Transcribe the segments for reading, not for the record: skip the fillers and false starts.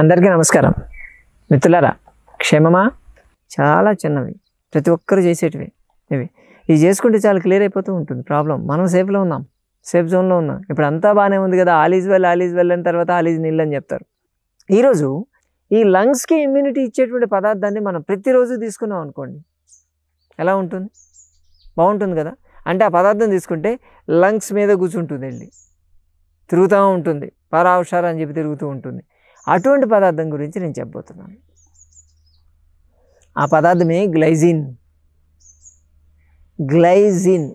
అందరికీ నమస్కారం మిత్రులారా. క్షేమమా? చాలా చిన్నవి, ప్రతి ఒక్కరు చేసేటివి ఇవి చేసుకుంటే చాలా క్లియర్ అయిపోతూ ఉంటుంది ప్రాబ్లం. మనం సేఫ్లో ఉన్నాం, సేఫ్ జోన్లో ఉన్నాం. ఇప్పుడు అంతా బాగానే ఉంది కదా, ఆల్ ఈజ్ వెల్ అయిన తర్వాత ఆల్ ఈజ్ నిల్ అని చెప్తారు. ఈరోజు ఈ లంగ్స్కి ఇమ్యూనిటీ ఇచ్చేటువంటి పదార్థాన్ని మనం ప్రతిరోజు తీసుకున్నాం అనుకోండి, ఎలా ఉంటుంది? బాగుంటుంది కదా. అంటే ఆ పదార్థం తీసుకుంటే లంగ్స్ మీద కూర్చుంటుంది, వెళ్ళి తిరుగుతూ ఉంటుంది, పరావుషారు అని చెప్పి తిరుగుతూ ఉంటుంది. అటువంటి పదార్థం గురించి నేను చెప్పబోతున్నాను. ఆ పదార్థమే గ్లైజిన్.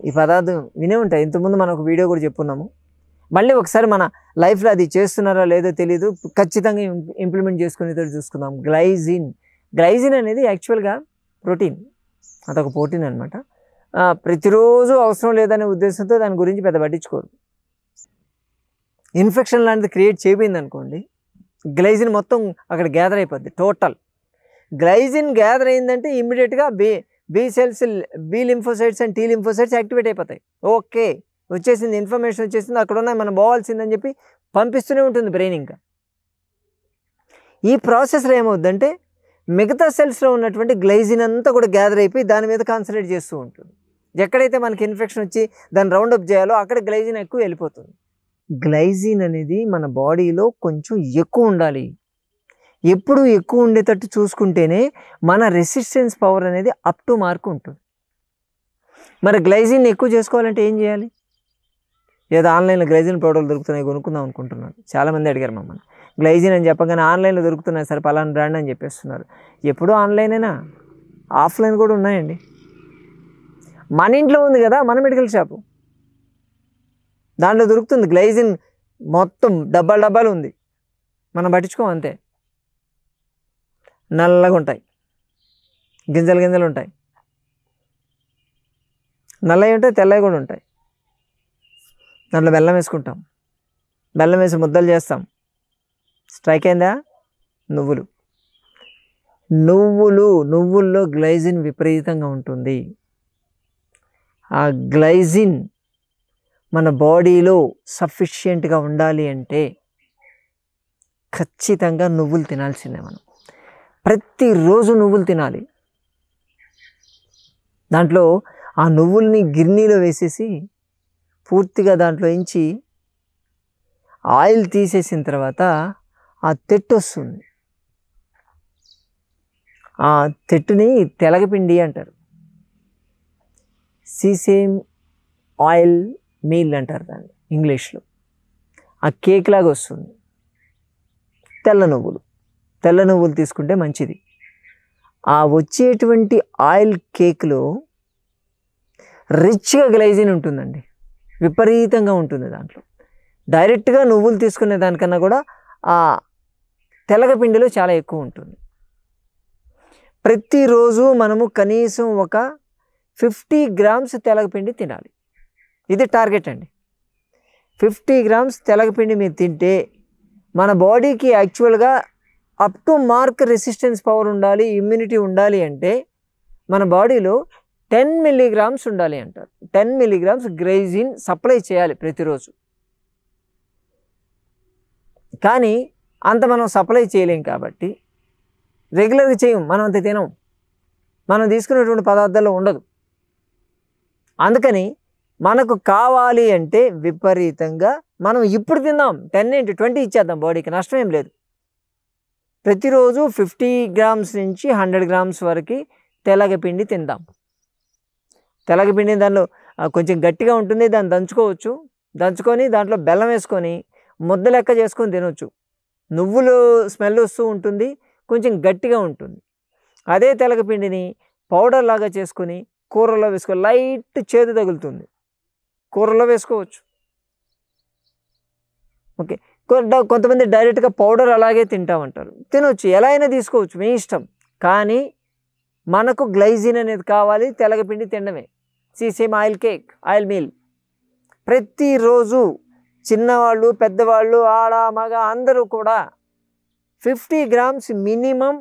ఈ పదార్థం వినే ఉంటాయి, ఇంతకుముందు మనం ఒక వీడియో కూడా చెప్పున్నాము. మళ్ళీ ఒకసారి మన లైఫ్లో అది చేస్తున్నారో లేదో తెలియదు, ఖచ్చితంగా ఇంప్లిమెంట్ చేసుకునేటట్టు చూసుకుందాం. గ్లైజిన్ అనేది యాక్చువల్గా ప్రోటీన్, అదొక ప్రోటీన్ అనమాట. ప్రతిరోజు అవసరం లేదనే ఉద్దేశంతో దాని గురించి పెద్ద పట్టించుకోరు. ఇన్ఫెక్షన్ లాంటిది క్రియేట్ చేయబోయింది అనుకోండి, గ్లైజిన్ మొత్తం అక్కడ గ్యాదర్ అయిపోద్ది. టోటల్ గ్లైజిన్ గ్యాదర్ అయిందంటే ఇమ్మీడియట్గా B cells, B lymphocytes and T lymphocytes activate అయిపోతాయి. ఓకే, వచ్చేసింది, ఇన్ఫర్మేషన్ వచ్చేసింది, అక్కడ ఉన్నాయి, మనం పోవాల్సిందని చెప్పి పంపిస్తూనే ఉంటుంది బ్రెయిన్. ఇంకా ఈ ప్రాసెస్లో ఏమవుద్దంటే మిగతా సెల్స్లో ఉన్నటువంటి గ్లైజిన్ అంతా కూడా గ్యాదర్ అయిపోయి దాని మీద కాన్సన్ట్రేట్ చేస్తూ ఉంటుంది. ఎక్కడైతే మనకి ఇన్ఫెక్షన్ వచ్చి దాన్ని రౌండప్ చేయాలో అక్కడ గ్లైజిన్ ఎక్కువ వెళ్ళిపోతుంది. గ్లైజిన్ అనేది మన బాడీలో కొంచెం ఎక్కువ ఉండాలి. ఎప్పుడు ఎక్కువ ఉండేటట్టు చూసుకుంటేనే మన రెసిస్టెన్స్ పవర్ అనేది అప్ టు మార్క్ ఉంటుంది. మరి గ్లైజిన్ ఎక్కువ చేసుకోవాలంటే ఏం చేయాలి? ఏదో ఆన్లైన్లో గ్లైజిన్ పౌడర్లు దొరుకుతున్నాయి, కొనుక్కుందాం అనుకుంటున్నారు. చాలామంది అడిగారు మమ్మల్ని. గ్లైజిన్ అని చెప్పగానే ఆన్లైన్లో దొరుకుతున్నాయి సార్, పలానా బ్రాండ్ అని చెప్పేస్తున్నారు. ఎప్పుడూ ఆన్లైనేనా? ఆఫ్లైన్ కూడా ఉన్నాయండి. మన ఇంట్లో ఉంది కదా మన మెడికల్ షాపు, దాంట్లో దొరుకుతుంది గ్లైజిన్. మొత్తం డబ్బాలు ఉంది, మనం పట్టించుకోం అంతే. నల్లగా ఉంటాయి, గింజలు ఉంటాయి, నల్లవి ఉంటాయి, తెల్లవి కూడా ఉంటాయి. దాంట్లో బెల్లం వేసుకుంటాం, బెల్లం వేసి ముద్దలు చేస్తాం. స్ట్రైక్ అయిందా? నువ్వుల్లో గ్లైజిన్ విపరీతంగా ఉంటుంది. ఆ గ్లైజిన్ మన బాడీలో సఫిషియెంట్గా ఉండాలి అంటే ఖచ్చితంగా నువ్వులు తినాల్సిందే. మనం ప్రతిరోజు నువ్వులు తినాలి. దాంట్లో ఆ నువ్వుల్ని గిర్నీలో వేసేసి పూర్తిగా దాంట్లో ఇంచి ఆయిల్ తీసేసిన తర్వాత ఆ తెట్టు వస్తుంది. ఆ తెట్టుని తెలగపిండి అంటారు, సీసేమ్ ఆయిల్ మీల్ అంటారు దాన్ని ఇంగ్లీష్లో. ఆ కేక్ లాగా వస్తుంది. తెల్ల నువ్వులు తీసుకుంటే మంచిది. ఆ వచ్చేటువంటి ఆయిల్ కేక్లో రిచ్గా గ్లైజిన్ ఉంటుందండి, విపరీతంగా ఉంటుంది దాంట్లో. డైరెక్ట్గా నువ్వులు తీసుకునే దానికన్నా కూడా ఆ తెల్లగపిండిలో చాలా ఎక్కువ ఉంటుంది. ప్రతిరోజు మనము కనీసం ఒక 50 గ్రామ్స్ తెల్లగపిండి తినాలి. ఇది టార్గెట్ అండి. 50 గ్రామ్స్ తెల్లగపిండి మీరు తింటే మన బాడీకి యాక్చువల్గా up to mark resistance power ఉండాలి, ఇమ్యూనిటీ ఉండాలి అంటే మన బాడీలో 10 మిల్లీగ్రామ్స్ ఉండాలి అంటారు. 10 మిల్లీగ్రామ్స్ గ్లైజిన్ సప్లై చేయాలి ప్రతిరోజు. కానీ అంత మనం సప్లై చేయలేం కాబట్టి రెగ్యులర్గా చేయం, మనం అంత తినం, మనం తీసుకునేటువంటి పదార్థాల్లో ఉండదు. అందుకని మనకు కావాలి అంటే విపరీతంగా మనం ఇప్పుడు తిందాం, 10 into 20 ఇచ్చేద్దాం, బాడీకి నష్టం ఏం లేదు. ప్రతిరోజు 50 గ్రామ్స్ నుంచి 100 గ్రామ్స్ వరకు తెల్లగపిండి తిందాం. తెల్లగపిండి దానిలో కొంచెం గట్టిగా ఉంటుంది, దాన్ని దంచుకొని దాంట్లో బెల్లం వేసుకొని ముద్ద లెక్క చేసుకొని తినొచ్చు. నువ్వులు స్మెల్ వస్తూ ఉంటుంది, కొంచెం గట్టిగా ఉంటుంది. అదే తెల్లగపిండిని పౌడర్ లాగా చేసుకొని కూరలో వేసుకొని, లైట్ చేదు తగులుతుంది, కూరలో వేసుకోవచ్చు. ఓకే, కొంతమంది డైరెక్ట్గా పౌడర్ అలాగే తింటామంటారు, తినొచ్చు, ఎలా అయినా తీసుకోవచ్చు, మీ ఇష్టం. కానీ మనకు గ్లైజిన్ అనేది కావాలి, తెల్లగపిండి తినడమే. సీసేమ్ ఆయిల్ మీల్ ప్రతిరోజు చిన్నవాళ్ళు పెద్దవాళ్ళు ఆడ మగ అందరూ కూడా 50 గ్రామ్స్ మినిమం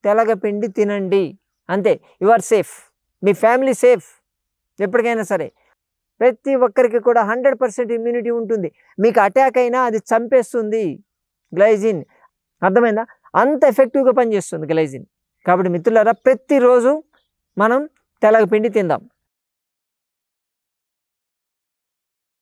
తెల్లగపిండి తినండి, అంతే. యు ఆర్ సేఫ్, మీ ఫ్యామిలీ సేఫ్. ఎప్పటికైనా సరే ప్రతి ఒక్కరికి కూడా 100% ఇమ్యూనిటీ ఉంటుంది. మీకు అటాక్ అయినా అది చంపేస్తుంది గ్లైజిన్. అర్థమైందా? అంత ఎఫెక్టివ్గా పనిచేస్తుంది గ్లైజిన్. కాబట్టి మిత్రులారా ప్రతిరోజు మనం తెల్లగపిండి తిందాం.